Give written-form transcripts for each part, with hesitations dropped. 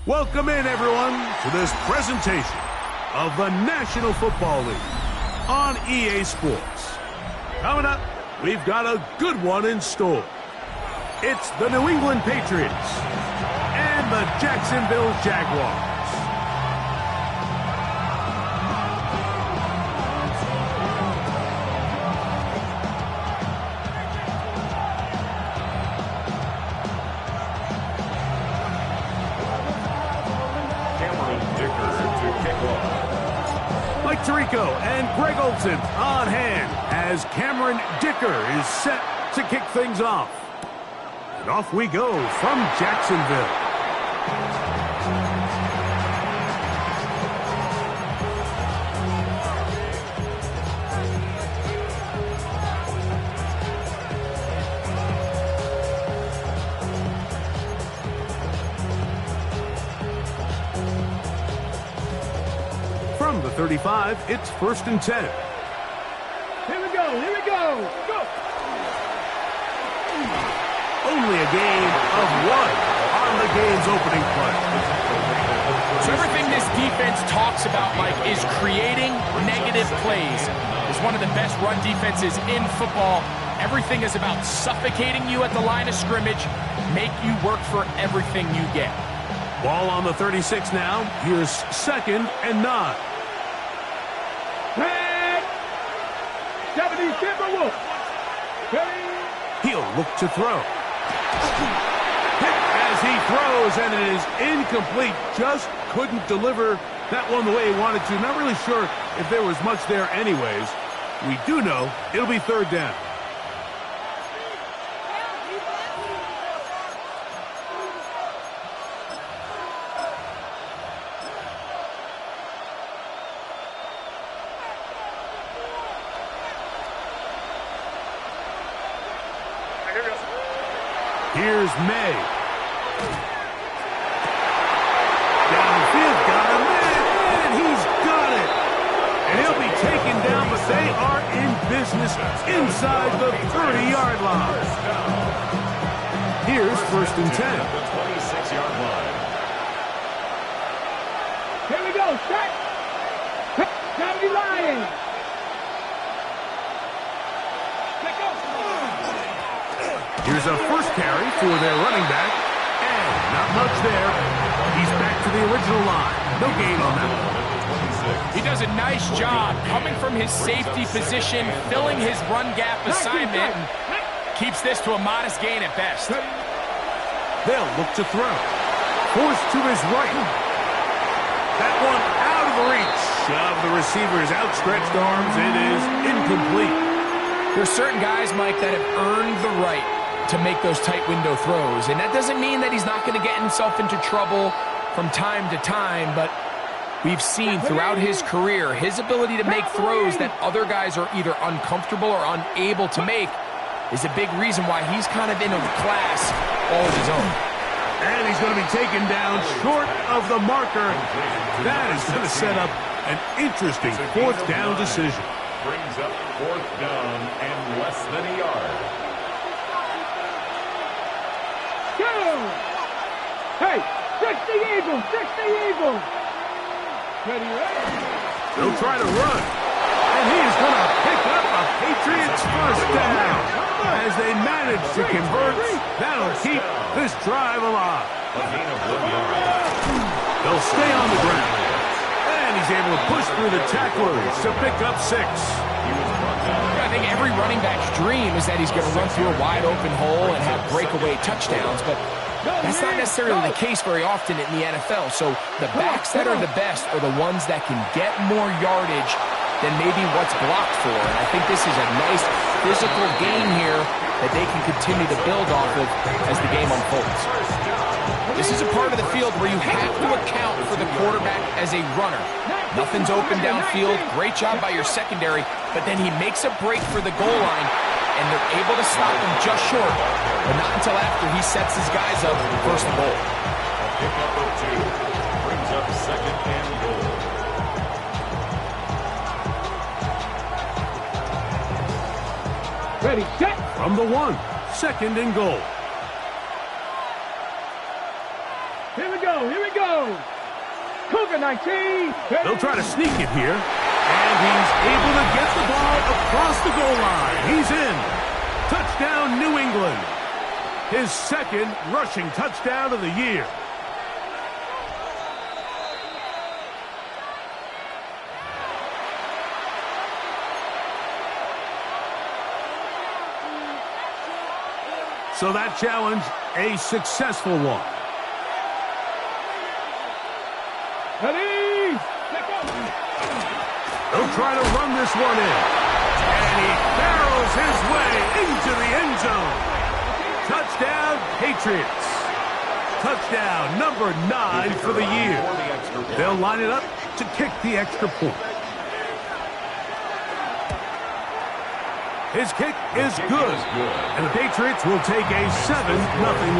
Welcome in, everyone, to this presentation of the National Football League on EA Sports. Coming up, we've got a good one in store. It's the New England Patriots and the Jacksonville Jaguars. Tirico and Greg Olson on hand as Cameron Dicker is set to kick things off. And off we go from Jacksonville. From the 35, it's 1st and 10. Here we go, go! Only a gain of 1 on the game's opening play. So everything this defense talks about, Mike, is creating negative plays. It's one of the best run defenses in football. Everything is about suffocating you at the line of scrimmage, make you work for everything you get. Ball on the 36 now. Here's 2nd and 9. He'll look to throw. As he throws, and it is incomplete. Just couldn't deliver that one the way he wanted to. Not really sure if there was much there anyways. We do know it'll be 3rd down. Here's May. Downfield, got him, and he's got it. And he'll be taken down, but they are in business inside the 30-yard line. Here's 1st and 10. The 26-yard line. Here we go, set. Time to be lying. Here's a first carry for their running back, and not much there. He's back to the original line. No gain on that one. He does a nice job coming from his safety position, filling his run gap assignment, and keeps this to a modest gain at best. They'll look to throw. Forced to his right. That one out of the reach of the receiver's outstretched arms. It is incomplete. There's certain guys, Mike, that have earned the right to make those tight window throws. And that doesn't mean that he's not going to get himself into trouble from time to time, but we've seen throughout his career his ability to make throws that other guys are either uncomfortable or unable to make is a big reason why he's kind of in a class all of his own. And he's going to be taken down short of the marker. That is going to set up an interesting 4th down decision. Brings up 4th down and less than a yard. Hey, 60 Eagles, 60 Eagles. Ready? They'll try to run. And he is going to pick up a Patriots 1st down. As they manage to convert, that'll keep this drive alive. A gain of 1 yard. They'll stay on the ground. And he's able to push through the tacklers to pick up 6. I think every running back's dream is that he's going to run through a wide open hole and have breakaway touchdowns, but that's not necessarily the case very often in the NFL. So the backs that are the best are the ones that can get more yardage than maybe what's blocked for. And I think this is a nice physical game here that they can continue to build off of as the game unfolds. This is a part of the field where you have to account for the quarterback as a runner. Nothing's open downfield. Great job by your secondary, but then he makes a break for the goal line, and they're able to stop him just short, but not until after he sets his guys up for 1st and goal. Pickup of 2 brings up 2nd and goal. Ready, set. From the 1, 2nd and goal. Here we go. Here we go. Cougar 19. They'll try to sneak it here. And he's able to get the ball across the goal line. He's in. Touchdown, New England. His second rushing touchdown of the year. So that challenge, a successful one. Ready? They'll try to run this one in. And he barrels his way into the end zone. Touchdown, Patriots. Touchdown number 9 for the year. They'll line it up to kick the extra point. His kick is good. And the Patriots will take a 7-0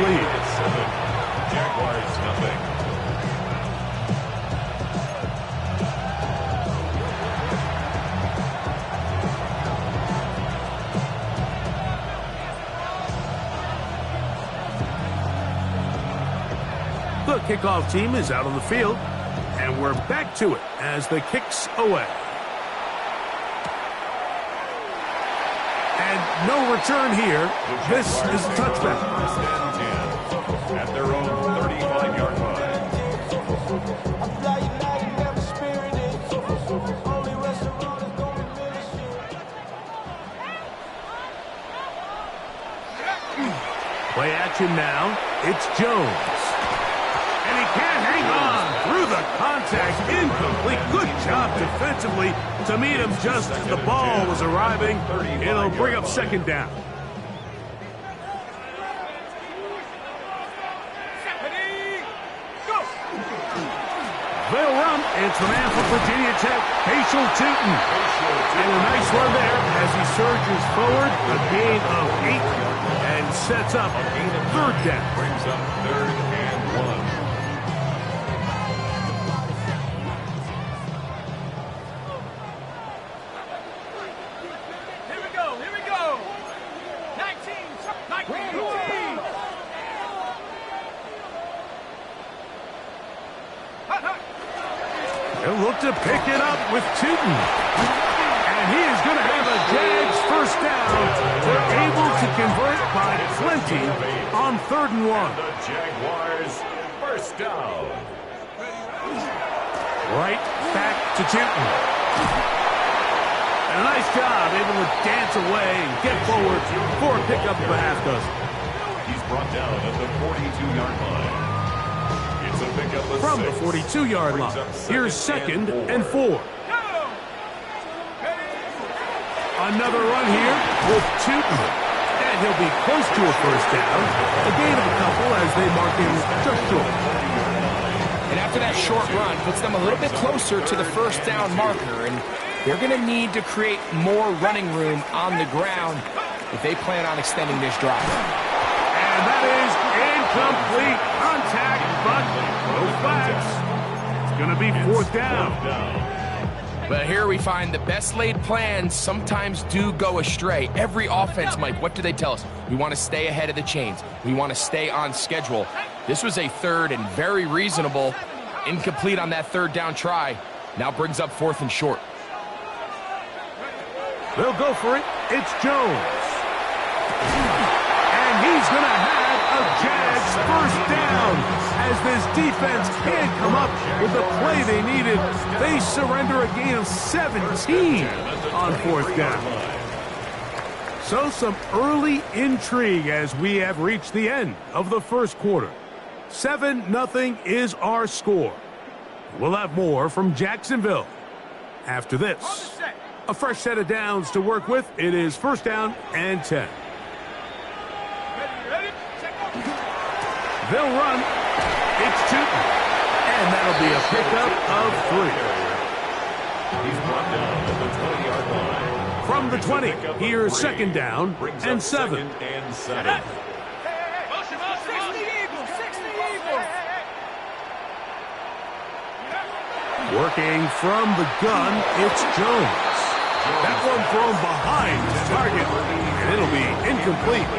lead. Jaguars nothing. The kickoff team is out on the field, and we're back to it as the kick's away. And no return here. This is a touchback. At their own 35-yard line. Play action now. It's Jones. And he can't hang on through the contact. Incomplete. Good job defensively to meet him just as the ball was arriving. It'll bring up second down. They'll run. It's the man from Virginia Tech, Facial Tootin. And a nice run there as he surges forward. A gain of 8 and sets up third down. Brings up 3rd and 1. They'll look to pick it up with Tootin. And he is going to have a Jags first down. They're able to convert by plenty on 3rd and 1. The Jaguars first down. Right back to Tootin. And a nice job able to dance away and get forward for a pickup of a half dozen. He's brought down at the 42-yard line. It's a pickup of From the 6. 42-yard line, here's 2nd and 4. Another run here with Tootin. And he'll be close to a first down. A gain of a couple as they mark him just short. And after that short run, puts them a little bit closer to the first down marker. And they're going to need to create more running room on the ground if they plan on extending this drive. And that is incomplete contact, but no flags. It's going to be 4th down. But here we find the best laid plans sometimes do go astray. Every offense, Mike, what do they tell us? We want to stay ahead of the chains. We want to stay on schedule. This was a 3rd and very reasonable. Incomplete on that 3rd down try. Now brings up 4th and short. They'll go for it. It's Jones. And he's going to have a Jags first down. As this defense can't come up with the play they needed, they surrender a gain of 17 on 4th down. So some early intrigue as we have reached the end of the first quarter. 7-0 is our score. We'll have more from Jacksonville after this. A fresh set of downs to work with. It is 1st down and 10. They'll run. It's Tootin. And that'll be a pickup of 3. He's brought down at the 20-yard line. From the 20, here's 2nd down and 7. 2nd and 7. Working from the gun, it's Jones. That one thrown behind the target, and it'll be incomplete.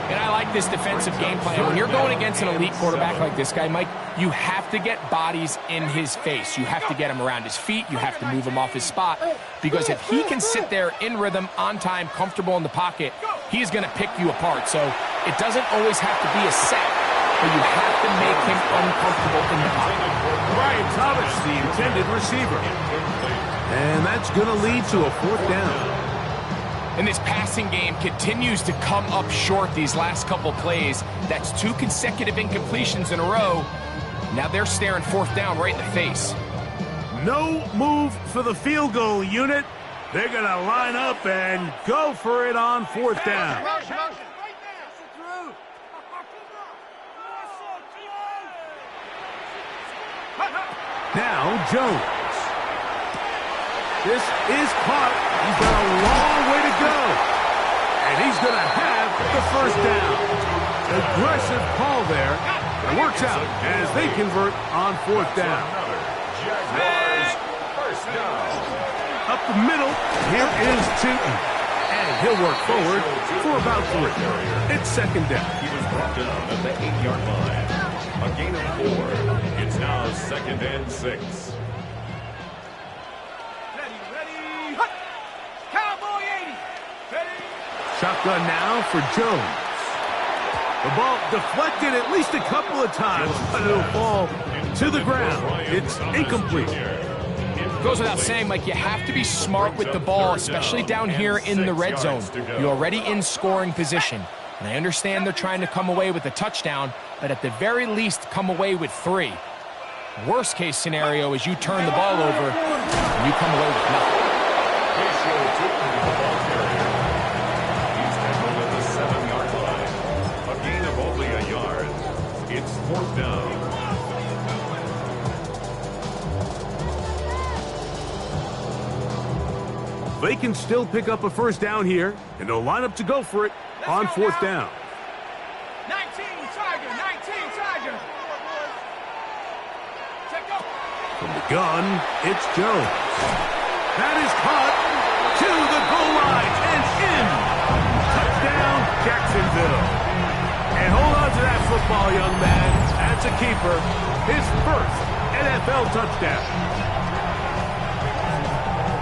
And I like this defensive game plan. When you're going against an elite quarterback like this guy, Mike, you have to get bodies in his face. You have to get him around his feet. You have to move him off his spot. Because if he can sit there in rhythm, on time, comfortable in the pocket, he's going to pick you apart. So it doesn't always have to be a set, but you have to make him uncomfortable in the pocket. Brian Thomas, the intended receiver. And that's going to lead to a 4th down. And this passing game continues to come up short these last couple plays. That's 2 consecutive incompletions in a row. Now they're staring 4th down right in the face. No move for the field goal unit. They're going to line up and go for it on 4th down. Now Jones. This is caught. He's got a long way to go. And he's going to have the 1st down. Aggressive call there. It works out as they convert on 4th down. Up the middle, here is Tinton. And he'll work forward for about 3. It's 2nd down. He was brought down at the 8-yard line. A gain of 4. It's now 2nd and 6. Shotgun now for Jones. The ball deflected at least a couple of times, but it'll fall to the ground. It's incomplete. Goes without saying, Mike, you have to be smart with the ball, especially down here in the red zone. You're already in scoring position. And I understand they're trying to come away with a touchdown, but at the very least, come away with 3. Worst case scenario is you turn the ball over and you come away with nothing. It's 4th down. They can still pick up a 1st down here, and they'll line up to go for it on 4th down. 19 Tiger. From the gun, it's Jones. That is caught to the goal line and in. Touchdown, Jacksonville. And hold on to that football, young man. That's a keeper. His 1st NFL touchdown.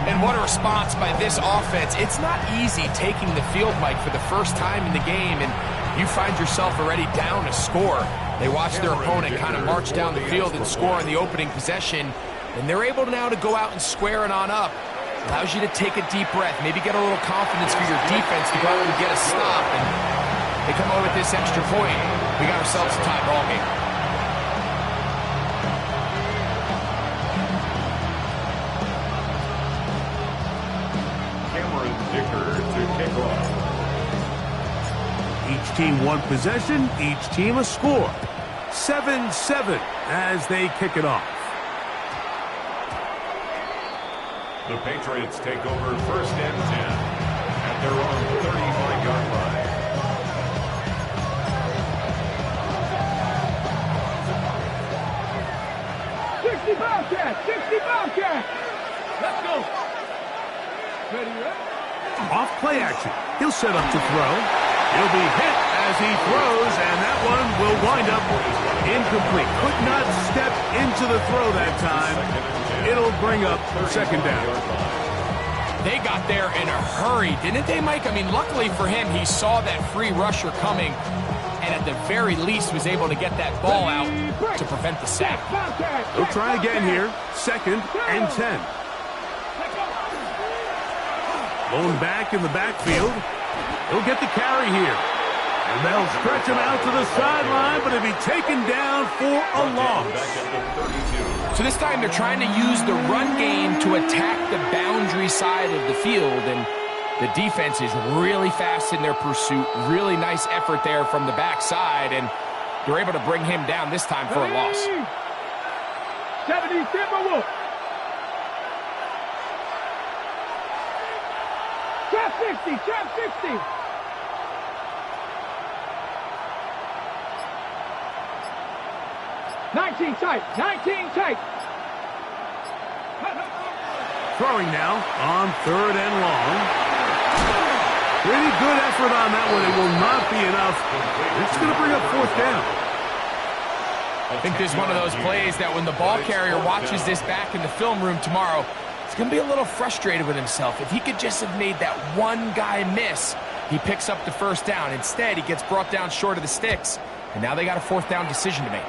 And what a response by this offense. It's not easy taking the field, Mike, for the first time in the game, and you find yourself already down a score. They watch their opponent kind of march down the field and score in the opening possession, and they're able now to go out and square it on up. Allows you to take a deep breath, maybe get a little confidence for your defense to go out and get a stop. And they come over with this extra point. We got ourselves a tie ball game. To kick off. Each team 1 possession, each team a score. 7-7 as they kick it off. The Patriots take over 1st and 10 at their own 35-yard line. Let's go. Ready? Off play action. He'll set up to throw. He'll be hit as he throws, and that one will wind up incomplete. Could not step into the throw that time. It'll bring up 2nd down. They got there in a hurry, didn't they, Mike? I mean, luckily for him, he saw that free rusher coming, and at the very least was able to get that ball out to prevent the sack. He'll try again here. 2nd and 10. Blown back in the backfield. He'll get the carry here. And they'll stretch him out to the sideline, but he'll be taken down for a loss. So this time they're trying to use the run game to attack the boundary side of the field, and the defense is really fast in their pursuit. Really nice effort there from the backside, and they're able to bring him down this time for a loss. 70 Timberwolf. Trap 60. 19 tight. Throwing now on 3rd and long. Pretty good effort on that one. It will not be enough. It's going to bring up fourth down. I think this is one of those plays that when the ball carrier watches this back in the film room tomorrow, he's going to be a little frustrated with himself. If he could just have made that one guy miss, he picks up the first down. Instead, he gets brought down short of the sticks, and now they got a fourth down decision to make.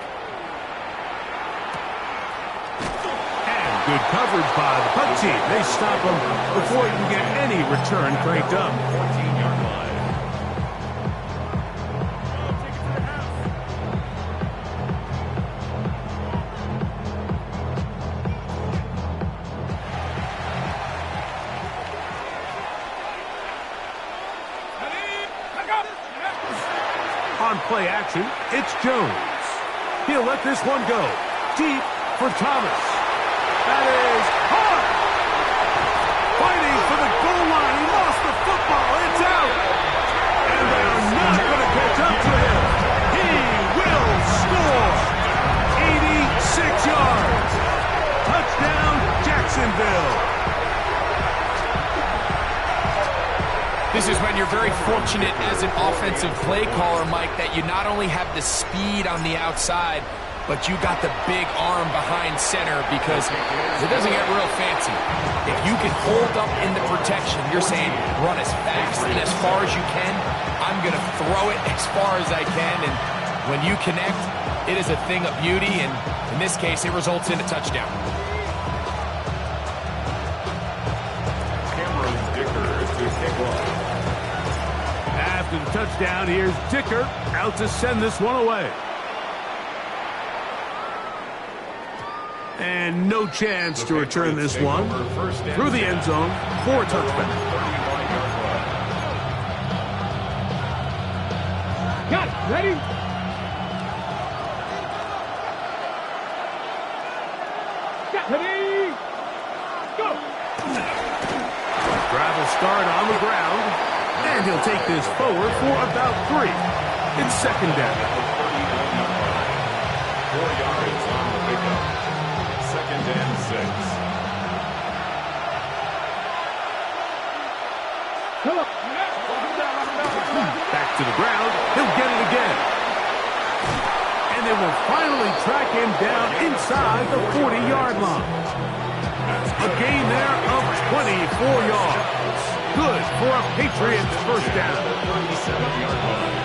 And good coverage by the punt team. They stop him before he can get any return cranked up. 14-yard line. On play action, it's Jones. He'll let this one go. Deep for Thomas. That is hard. Fighting for the goal line. He lost the football. It's out. And they're not going to catch up to him. He will score. 86 yards. Touchdown, Jacksonville. This is when you're very fortunate as an offensive play caller, Mike, that you not only have the speed on the outside, but you got the big arm behind center, because it doesn't get real fancy. If you can hold up in the protection, you're saying run as fast and as far as you can. I'm going to throw it as far as I can, and when you connect, it is a thing of beauty, and in this case, it results in a touchdown. After the touchdown, here's Dicker out to send this one away. And no chance to return this one through the end zone for a touchback. Got it. Ready? Got ready. Go. Drive will start on the ground. And he'll take this forward for about 3. It's second down. 4 yards on the pickup. Second and 6. Back to the ground. He'll get it again. And they will finally track him down inside the 40-yard line. A gain there of 24 yards. Good for a Patriots first down. 37-yard line.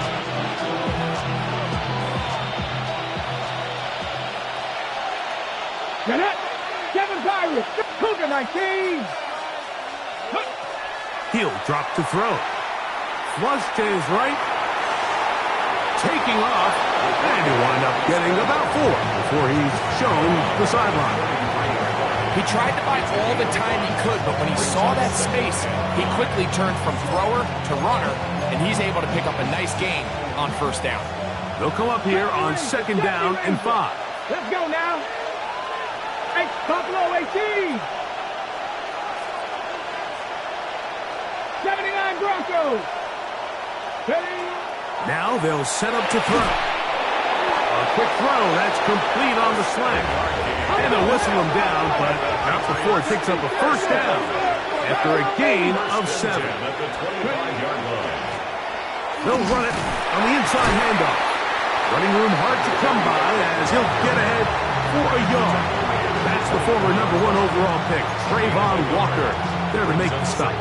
Get it. Kevin Pirates. Cougar 19. He'll drop to throw. Flush to his right. Taking off. And he'll wind up getting about 4 before he's shown the sideline. He tried to buy all the time he could, but when he saw that space, he quickly turned from thrower to runner, and he's able to pick up a nice gain on first down. They'll come up here on second down and 5. Let's go now. Hey, Buffalo 18. 79 Broncos. Ready? Now they'll set up to throw. A quick throw. That's complete on the slant. And they'll whistle him down, but not before it picks up a first down after a gain of 7. They'll run it on the inside handoff. Running room hard to come by as he'll get ahead for a yard. That's the former number 1 overall pick, Trayvon Walker, there to make the stop.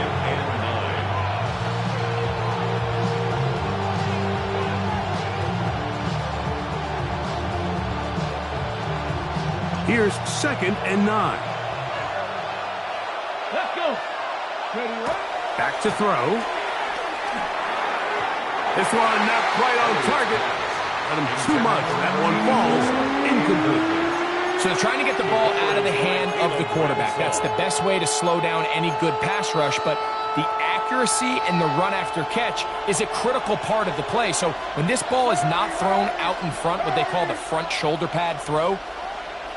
Here's second and 9. Let's go. Ready, right? Back to throw. This one not quite on target. Got him too much. That one falls incomplete. So they're trying to get the ball out of the hand of the quarterback. That's the best way to slow down any good pass rush, but the accuracy and the run after catch is a critical part of the play. So when this ball is not thrown out in front, what they call the front shoulder pad throw,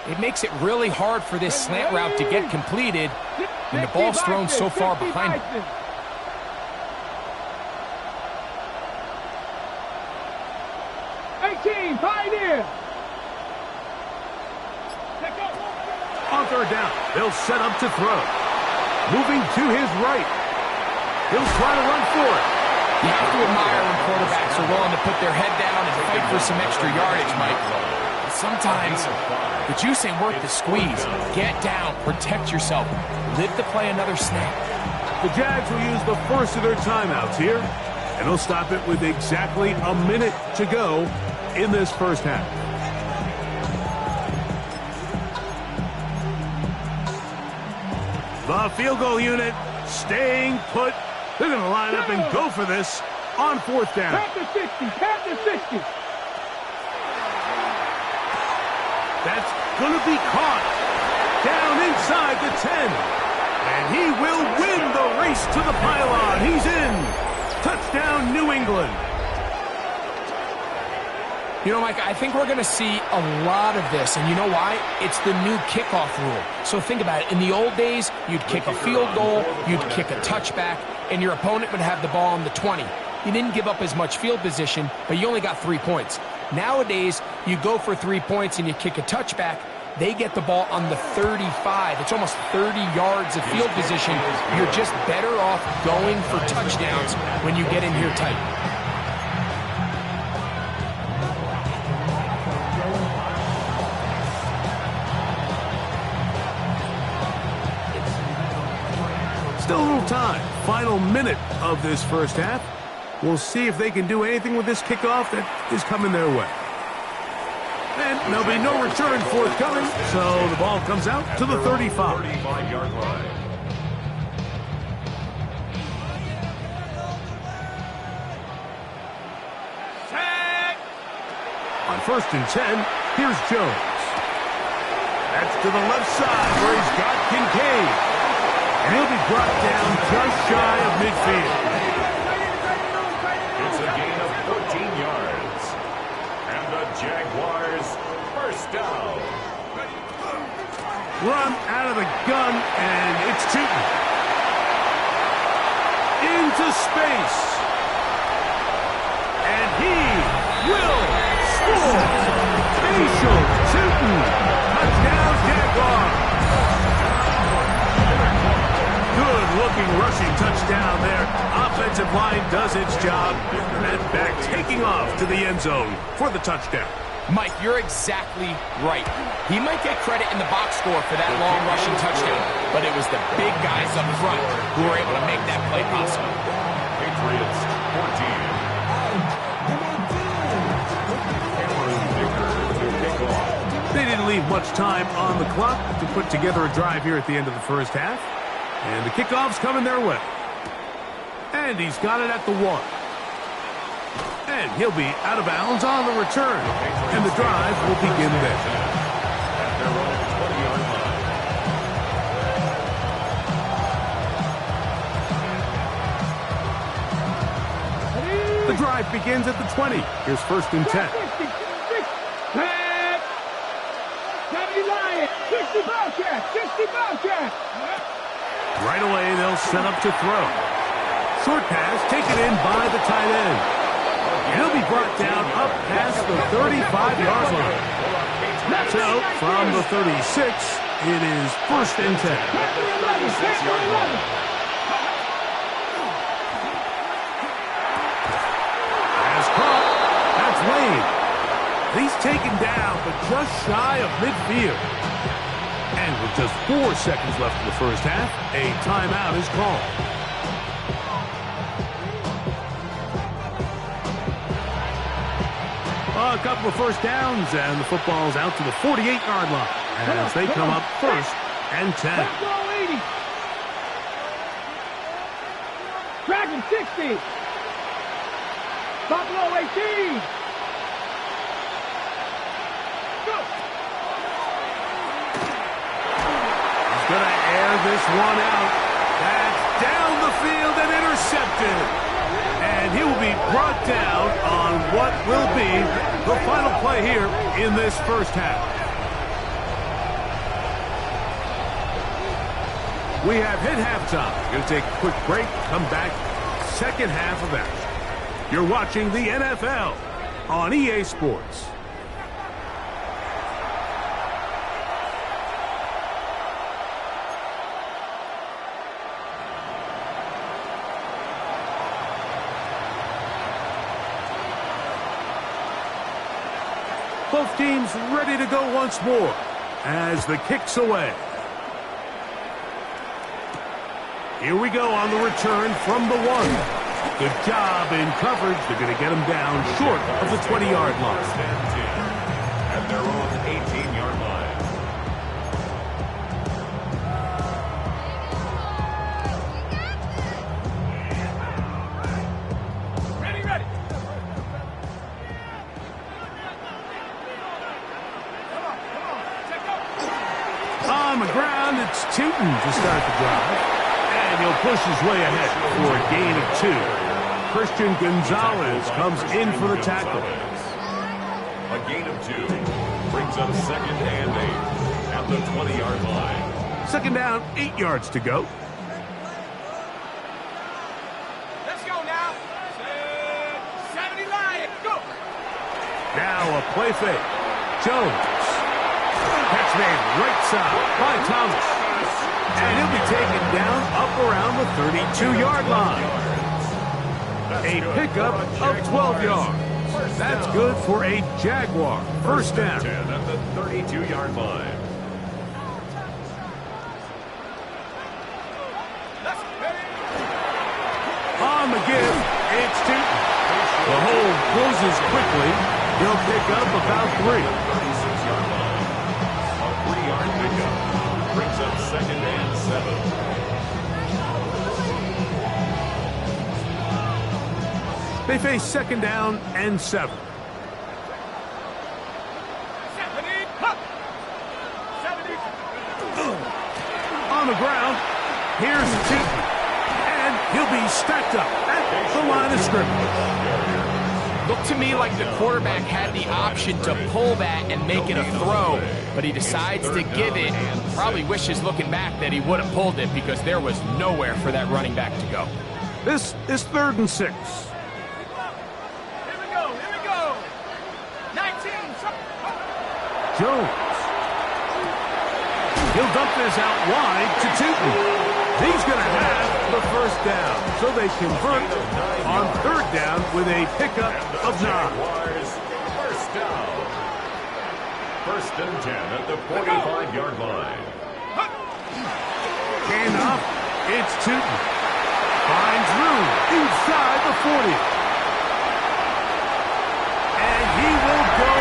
it makes it really hard for this slant route to get completed when the ball's thrown so far behind him. 18, Pioneer. On third down, they'll set up to throw. Moving to his right. He'll try to run for it. You have to admire when quarterbacks are willing to put their head down and fight for some extra yardage, Mike. Sometimes the juice ain't worth the squeeze. Get down, protect yourself, live to play another snap. The Jags will use the first of their timeouts here, and they'll stop it with exactly a minute to go in this first half. The field goal unit staying put. They're going to line up and go for this on fourth down. Tap the 60, tap the 60. That's going to be caught down inside the 10. And he will win the race to the pylon. He's in. Touchdown, New England. You know, Mike, I think we're going to see a lot of this, and you know why? It's the new kickoff rule. So think about it. In the old days, you'd kick a field goal, you'd kick a touchback, and your opponent would have the ball on the 20. You didn't give up as much field position, but you only got 3 points. Nowadays, you go for 3 points and you kick a touchback, they get the ball on the 35. It's almost 30 yards of field position. You're just better off going for touchdowns when you get in here tight. Still a little time. Final minute of this first half. We'll see if they can do anything with this kickoff that is coming their way. And there'll be no return forthcoming, so the ball comes out to the 35. 35-yard line. Tag. On 1st and 10, here's Jones. That's to the left side where he's got Kincaid. And he'll be brought down just shy of midfield. It's a gain of 14 yards. And the Jaguars first down. Run out of the gun, and it's Tootin. Into space. And he will score. Facial Tootin. Touchdown, Jaguars. Good-looking rushing touchdown there. Offensive line does its job. And back taking off to the end zone for the touchdown. Mike, you're exactly right. He might get credit in the box score for that long rushing touchdown, but it was the big guys up front who were able to make that play possible. Patriots 14. They didn't leave much time on the clock to put together a drive here at the end of the first half. And the kickoff's coming their way. And he's got it at the 1. And he'll be out of bounds on the return. And the drive will begin there. At their own 20-yard line. The drive begins at the 20. Here's 1st and 10. 70 Lions, 60 Bobcats, 60 Bobcats. Right away, they'll set up to throw. Short pass taken in by the tight end. He'll be brought down up past the 35-yard line. So, from the 36, it is 1st and 10. As caught, that's Wade. He's taken down, but just shy of midfield. And with just 4 seconds left in the first half, a timeout is called. A couple of first downs, and the football's out to the 48-yard line as they come up 1st and 10. Dragon 60. Buffalo 18. Going to air this one out. That's down the field and intercepted. And he will be brought down on what will be the final play here in this first half. We have hit halftime. Going to take a quick break. Come back. Second half of action. You're watching the NFL on EA Sports. Both teams ready to go once more as the kick's away. Here we go on the return from the 1. Good job in coverage. They're going to get him down short of the 20-yard line. First and 10 at their own 18-yard line. Ready. On the ground, it's Tootin to start the drive. And he'll push his way ahead for a gain of 2. Christian Gonzalez comes in for the tackle. A gain of 2 brings up 2nd and 8 at the 20-yard line. Second down, 8 yards to go. Let's go now. 70 Lions, go. Now a play fake. Jones. Catch made right side by Thomas. And he'll be taken down up around the 32-yard line. A pickup of 12 yards. That's good for a Jaguar. First down. 10 at the 32-yard line. On the give, it's Tootin. The hold closes quickly. He'll pick up about 3. 36-yard line. A 3-yard pickup brings up 2nd and 7. They face second down and 7. On the ground, here's Tootin. And he'll be stacked up at the line of scrimmage. Looked to me like the quarterback had the option to pull that and make it a throw, but he decides to give it. Probably wishes looking back that he would have pulled it because there was nowhere for that running back to go. This is 3rd and 6. Here we go. 19. Jones. He'll dump this out wide to Tootin. He's going to have the first down. So they convert on 3rd down with a pickup of 9. First down. 1st and 10 at the 45-yard line. Hand off. It's Tootin. Finds room inside the 40. And he will go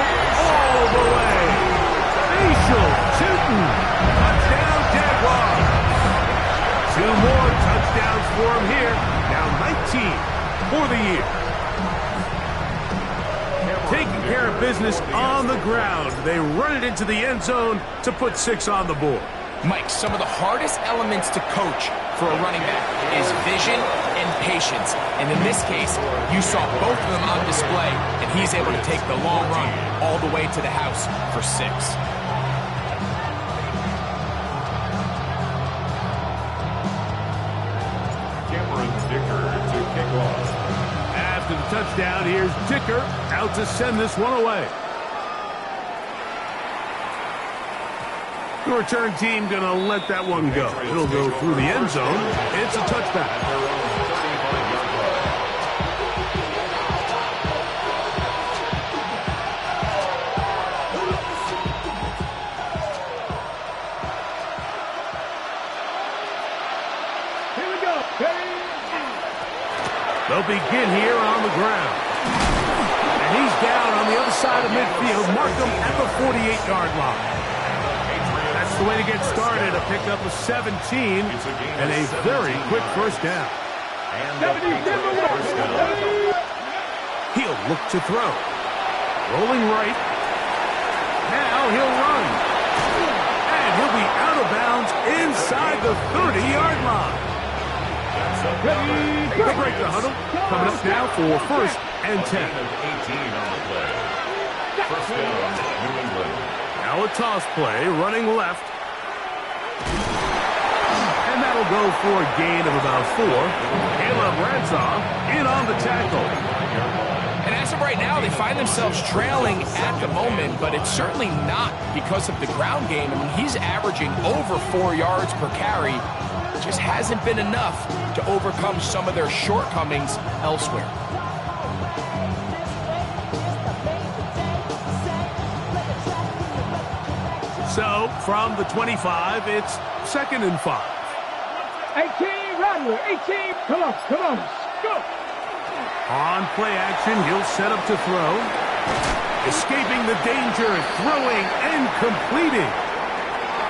all the way. Facial Tootin. Touchdown Jaguars. 2 more touchdowns for him here. Now 19 for the year. Taking care of business on the ground. They run it into the end zone to put 6 on the board. Mike, some of the hardest elements to coach for a running back is vision and patience. And in this case, you saw both of them on display, and he's able to take the long run all the way to the house for 6. To kick off. After the touchdown, here's Dicker out to send this one away. The return team going to let that one go. It'll go through the end zone. It's a touchback. They'll begin here on the ground. And he's down on the other side of midfield. Mark him at the 48-yard line. That's the way to get started. A pickup of 17 and a very quick first down. He'll look to throw. Rolling right. Now he'll run. And he'll be out of bounds inside the 30-yard line. They'll break the huddle. Coming up now for 1st and 10. 18 on the play. First down, New England. Now a toss play, running left. And that'll go for a gain of about 4. Caleb Ransaw in on the tackle. And as of right now, they find themselves trailing at the moment, but it's certainly not because of the ground game. I mean, he's averaging over 4 yards per carry. Just hasn't been enough to overcome some of their shortcomings elsewhere. So, from the 25, it's 2nd and 5. 18, Rattler, 18. Come on, go. On play action, he'll set up to throw. Escaping the danger, throwing and completing.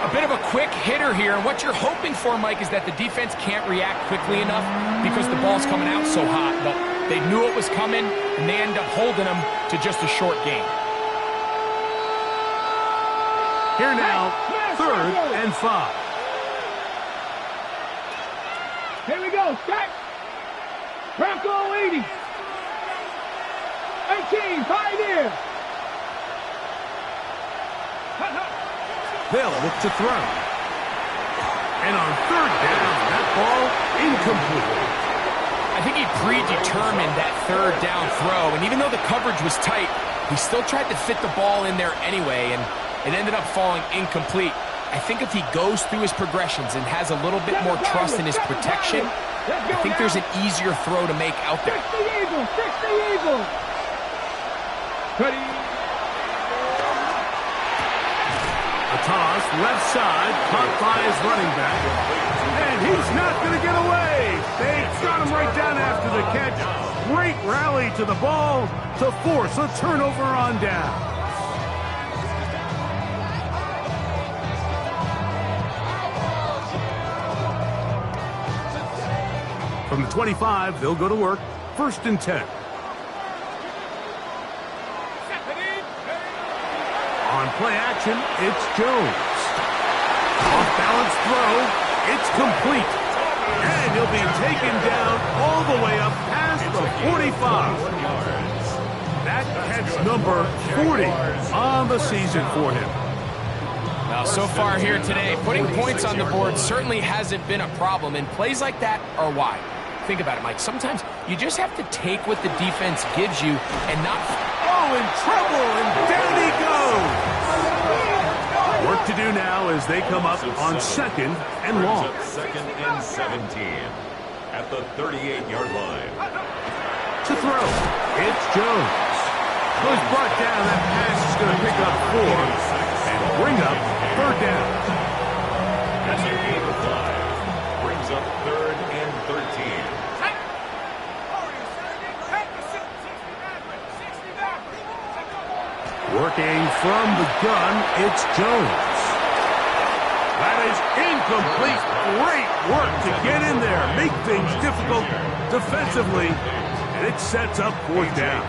A bit of a quick hitter here, and what you're hoping for, Mike, is that the defense can't react quickly enough because the ball's coming out so hot, but they knew it was coming, and they end up holding them to just a short game. Here now, 3rd and 5. Here we go, set. Bronco 80. 18, Pioneer. They'll look to throw. And on 3rd down, that ball incomplete. I think he predetermined that 3rd down throw, and even though the coverage was tight, he still tried to fit the ball in there anyway, and it ended up falling incomplete. I think if he goes through his progressions and has a little bit more trust in his protection, I think there's an easier throw to make out there. 60 Eagle. Ready. A toss, left side, caught by his running back. And he's not going to get away. They got him right down after the catch. Great rally to the ball to force a turnover on down. From the 25, they'll go to work. 1st and 10. On play action, it's Jones. Off-balance throw, it's complete. And he'll be taken down all the way up past the 45. That catch number 40 on the season for him. Now, so far here today, putting points on the board certainly hasn't been a problem, and plays like that are why. Think about it, Mike. Sometimes you just have to take what the defense gives you and not... Oh, in trouble, and down he goes. Work to do now as they come up on 2nd and long. 2nd and 17 at the 38-yard line. To throw, it's Jones. Who's brought down. That pass is going to pick up 4 and bring up 3rd down. That's a gain of 5. Brings up 3rd and 13. Working from the gun, it's Jones. That is incomplete. Great work to get in there, make things difficult defensively, and it sets up 4th down.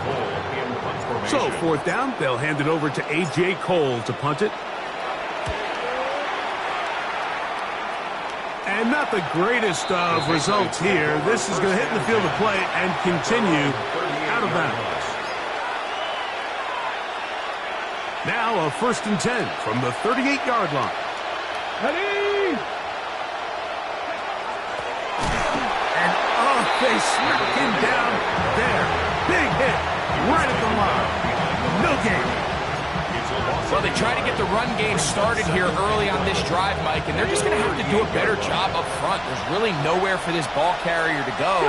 So 4th down, they'll hand it over to A.J. Cole to punt it. And not the greatest of results here. This is going to hit in the field of play and continue out of bounds. Now a 1st and 10 from the 38-yard line. Ready. And they smacked him down there. Big hit right at the line. No gain. Well, they try to get the run game started here early on this drive, Mike, and they're just going to have to do a better job up front. There's really nowhere for this ball carrier to go.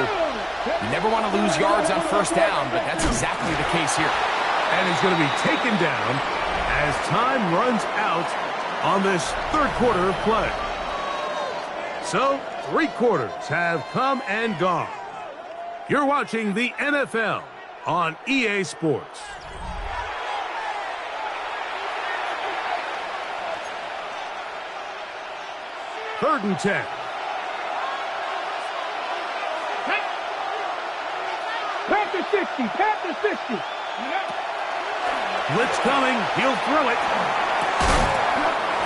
You never want to lose yards on 1st down, but that's exactly the case here. And he's going to be taken down as time runs out on this 3rd quarter of play. So, 3 quarters have come and gone. You're watching the NFL on EA Sports. Third and 10. Panther 60, Panther 60. Blitz coming, he'll throw it.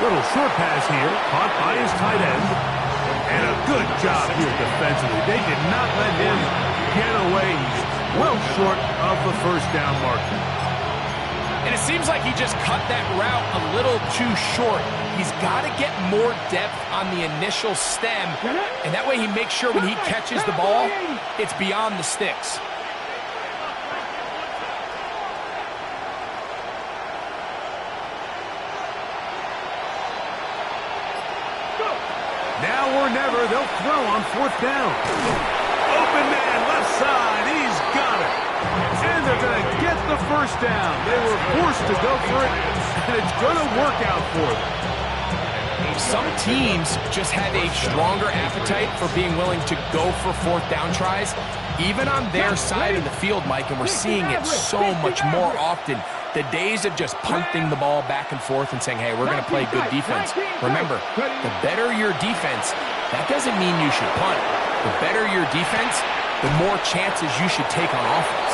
Little short pass here, caught by his tight end. And a good job here defensively. They did not let him get away. He's well short of the 1st down marker. And it seems like he just cut that route a little too short. He's got to get more depth on the initial stem, and that way he makes sure when he catches the ball, it's beyond the sticks. Now or never, they'll throw on 4th down. Open man, left side, he's got it. And they're going to get the first down. They were forced to go for it, and it's going to work out for them. Some teams just have a stronger appetite for being willing to go for fourth down tries, even on their side of the field, Mike, and we're seeing it so much more often. The days of just punting the ball back and forth and saying, hey, we're going to play good defense. Remember, the better your defense, that doesn't mean you should punt. The better your defense, the more chances you should take on offense.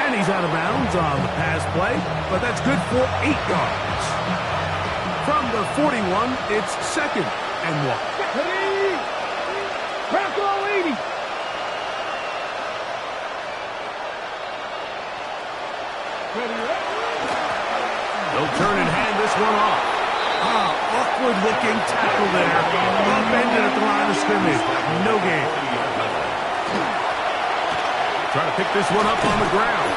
And he's out of bounds on the pass play, but that's good for 8 yards. From the 41, it's 2nd and 1. Bronco 80. They'll turn and hand this one off. Awkward-looking tackle there. Upended at the line of scrimmage. No gain. Try to pick this one up on the ground.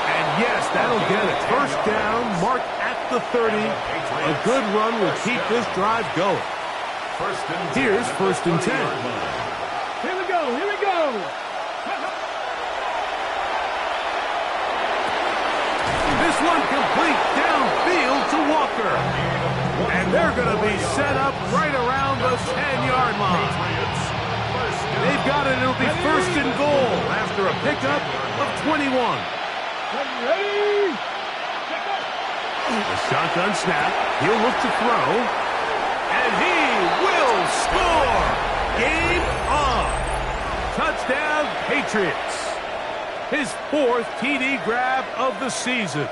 And yes, that'll get it. First down, marked at the 30. A good run will keep this drive going. Here's 1st and 10. Here we go, here we go. This one complete downfield to Walker. And they're going to be set up right around the 10-yard line. They've got it. It'll be 1st and goal after a pickup of 21. Ready? The shotgun snap. He'll look to throw. And he will score. Game on. Touchdown, Patriots. His 4th TD grab of the season.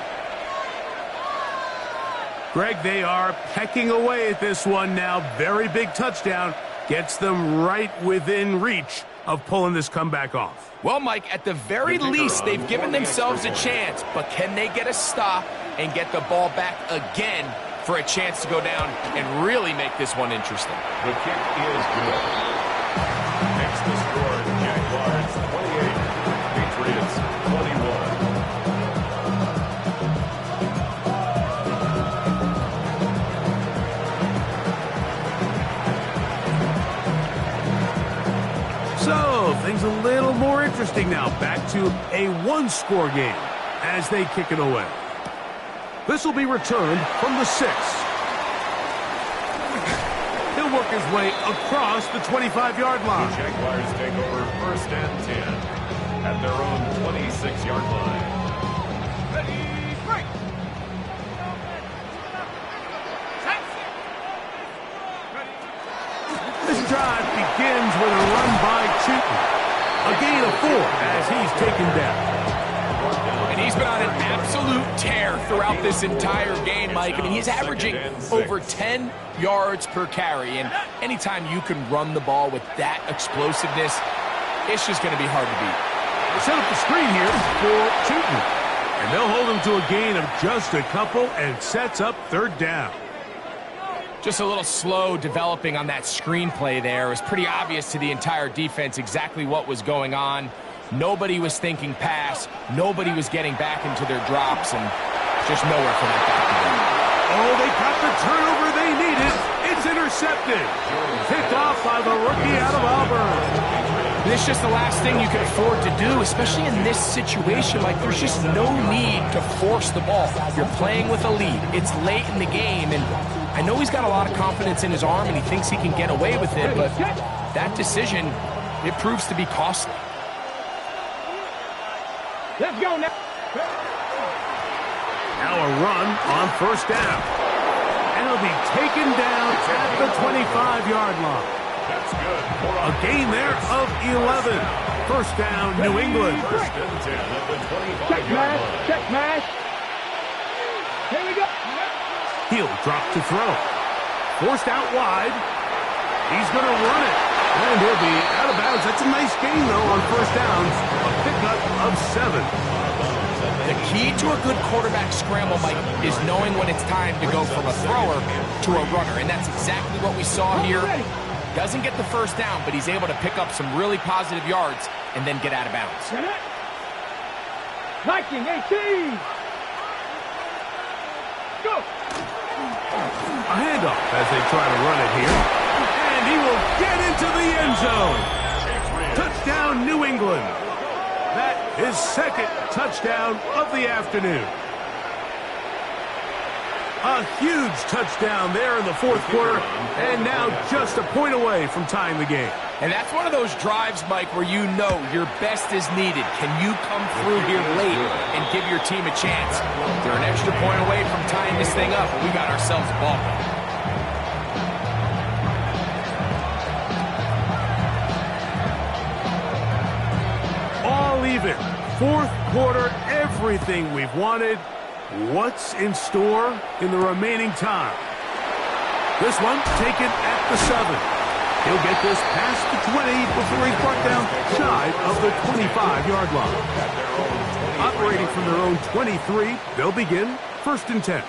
Greg, they are pecking away at this one now. Very big touchdown. Gets them right within reach of pulling this comeback off. Well, Mike, at the very least, they've given themselves a chance. But can they get a stop and get the ball back again for a chance to go down and really make this one interesting? The kick is good. Next to score, Jaguars 28, Patriots 21. So, things a little more interesting now. Back to a one-score game as they kick it away. This will be returned from the 6. He'll work his way across the 25-yard line. The Jaguars take over 1st and 10 at their own 26-yard line. Ready, break. This drive begins with a run by Chutin. A gain of 4 as he's taken down. And he's been on an absolute tear throughout this entire game, Mike. I mean, he's averaging over 10 yards per carry. And anytime you can run the ball with that explosiveness, it's just going to be hard to beat. They set up the screen here for Chutin. And they'll hold him to a gain of just a couple and sets up 3rd down. Just a little slow developing on that screenplay there. It was pretty obvious to the entire defense exactly what was going on. Nobody was thinking pass. Nobody was getting back into their drops, and just nowhere for that back to go. Oh, they got the turnover they needed. It's intercepted. Picked off by the rookie out of Auburn. And it's just the last thing you can afford to do, especially in this situation. Like, there's just no need to force the ball. You're playing with a lead. It's late in the game, and I know he's got a lot of confidence in his arm, and he thinks he can get away with it, but that decision, it proves to be costly. Let's go now. Now a run on 1st down. And it'll be taken down at the 25-yard line. That's good. A gain there of 11. 1st down, New England. 1st and 10 at the 25-yard Check mash, line. check mash. Here we go. He'll drop to throw. Forced out wide. He's going to run it. And he'll be out of bounds. That's a nice gain, though, on 1st down. A pickup of 7. The key to a good quarterback scramble, Mike, is knowing when it's time to go from a thrower to a runner. And that's exactly what we saw here. Doesn't get the 1st down, but he's able to pick up some really positive yards and then get out of bounds. Viking 18. Go. A handoff as they try to run it here. And he will get into the end zone. Touchdown, New England. That his second touchdown of the afternoon. A huge touchdown there in the fourth quarter, and now just a point away from tying the game. And that's one of those drives, Mike, where you know your best is needed. Can you come through here late and give your team a chance? They're an extra point away from tying this thing up. We got ourselves a ball game. All even. Fourth quarter, everything we've wanted. What's in store in the remaining time? This one taken at the 7. He'll get this past the 20 before he's brought down shy of the 25-yard line. Operating from their own 23, they'll begin 1st and 10.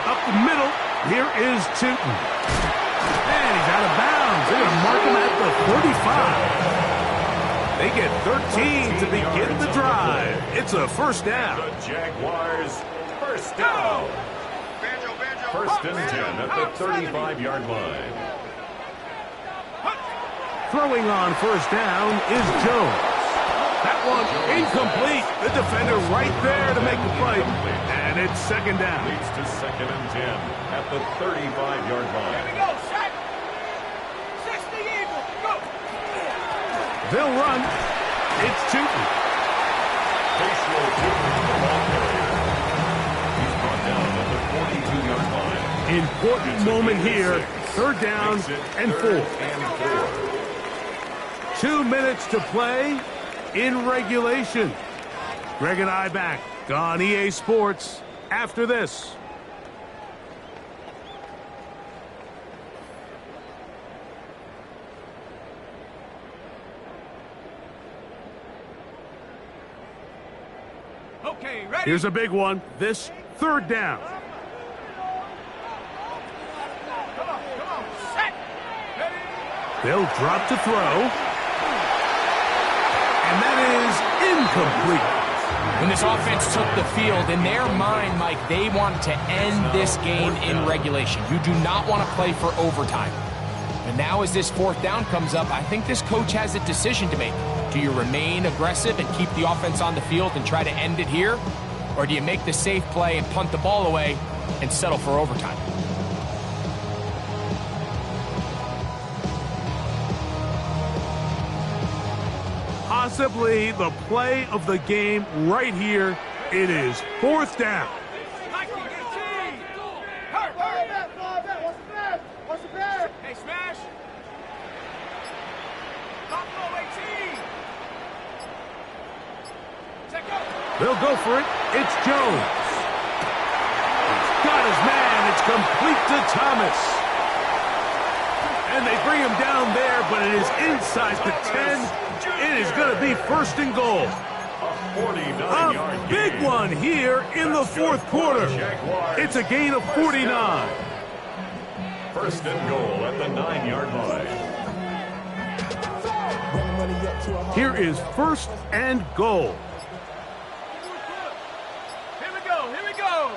Up the middle, here is Tootin. And he's out of bounds. They're going to mark him at the 35. They get 13 to begin the drive. It's a first down. The Jaguars, first down. 1st and 10 at the 35-yard line. Throwing on first down is Jones. That one incomplete. The defender right there to make the play. And it's 2nd down. Leads to 2nd and 10 at the 35-yard line. Here we go, set. 60 Eagles, go. They'll run. It's Tootin. Facial Tootin, the ball carrier. He's brought down at the 42-yard line. Important moment here. 3rd down and 4. 2 minutes to play in regulation. Greg and I back on EA Sports after this. Okay, ready? Here's a big one. This 3rd down. Come on, set. Ready? They'll drop to throw. And that is incomplete. When this offense took the field, in their mind, Mike, they wanted to end this game in regulation. You do not want to play for overtime. And now as this 4th down comes up, I think this coach has a decision to make. Do you remain aggressive and keep the offense on the field and try to end it here? Or do you make the safe play and punt the ball away and settle for overtime? Possibly the play of the game right here. It is 4th down. Hey, smash. Buffalo 18. Check go. They'll go for it. It's Jones. He's got his man. It's complete to Thomas. And they bring him down there, but it is inside the 10. It is going to be 1st and goal. A big one here in the 4th quarter. It's a gain of 49. 1st and goal at the 9-yard line. Here is 1st and goal. Here we go.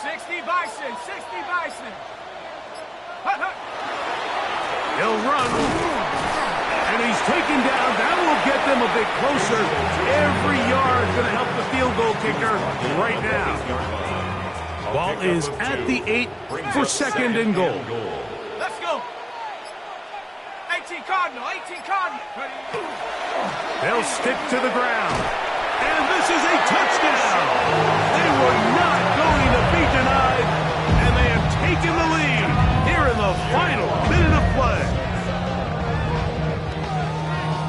60 Bison, 60 Bison. He'll run. And he's taken down. That will get them a bit closer. Every yard is going to help the field goal kicker right now. Ball is at the 8 for 2nd and goal. Let's go. 18 Cardinal, 18 Cardinal. They'll stick to the ground. And this is a touchdown. They were not going to be denied. And they have taken the lead here in the final minute of play.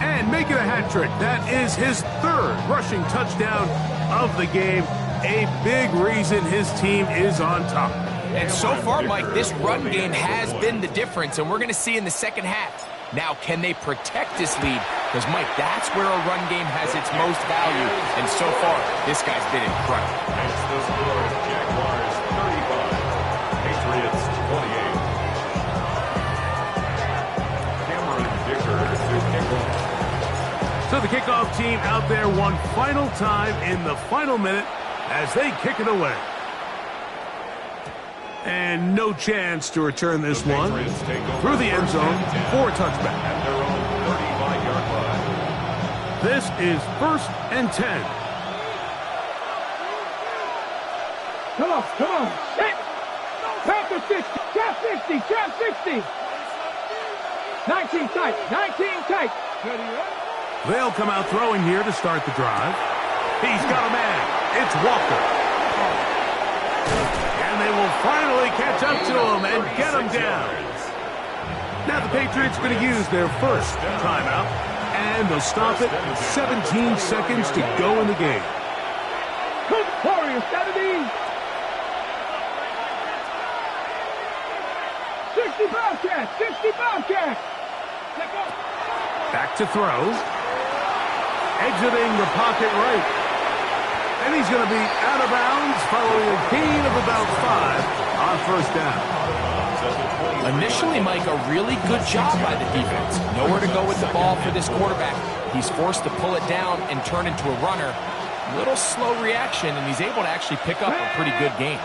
And making a hat trick. That is his 3rd rushing touchdown of the game. A big reason his team is on top. And so far, Mike, this run game has been the difference, and we're going to see in the 2nd half. Now, can they protect this lead? Because, Mike, that's where a run game has its most value. And so far, this guy's been incredible. It's the score, Jaguars 35, Patriots 28. Cameron Dicker to kick off. So the kickoff team out there one final time in the final minute as they kick it away. And no chance to return this one through the end zone for a touchback. At their own 35-yard line. This is 1st and 10. Come on, come on. Hit. Back to 60. Trap 60. Trap 60. 19 tight. 19 tight. They'll come out throwing here to start the drive. He's got a man. It's Walker. And they will finally catch up to him and get him down. Now the Patriots are going to use their first timeout, and they'll stop it with 17 seconds to go in the game. Good Warriors, 70. 60 Bobcats. 60 Bobcats. Back to throw. Exiting the pocket right. And he's going to be out of bounds following a gain of about 5 on first down. Initially, Mike, a really good job by the defense. Nowhere to go with the ball for this quarterback. He's forced to pull it down and turn into a runner. Little slow reaction, and he's able to actually pick up a pretty good game.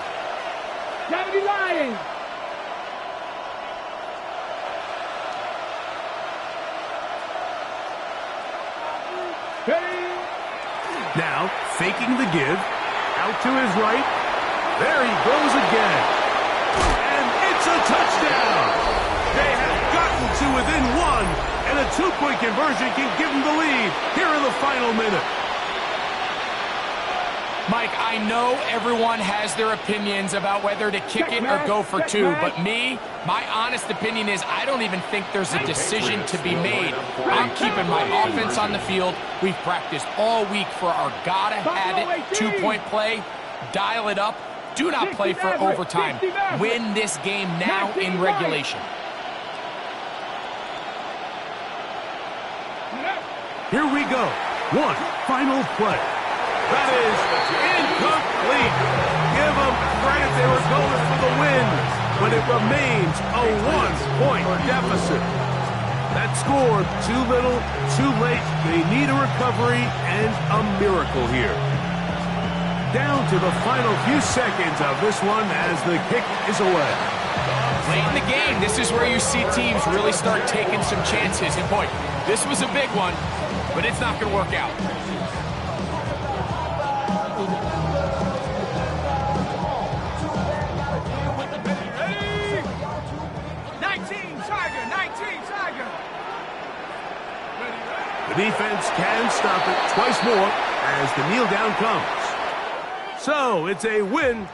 70 Lions. Now, faking the give, out to his right. There he goes again. And it's a touchdown. They have gotten to within 1, and a 2-point conversion can give them the lead here in the final minute. Mike, I know everyone has their opinions about whether to kick it or go for 2, but my honest opinion is I don't even think there's a decision to be made. I'm keeping my offense on the field. We've practiced all week for our gotta-have-it 2-point play. Dial it up. Do not play for overtime. Win this game now in regulation. Here we go. One final play. That is incomplete. Give them credit, they were going for the win, but it remains a 1-point deficit. That score, too little, too late. They need a recovery and a miracle here. Down to the final few seconds of this one as the kick is away. Late in the game, this is where you see teams really start taking some chances. And boy, this was a big one, but it's not going to work out. 19 Tiger. The defense can stop it twice more as the kneel down comes. So it's a win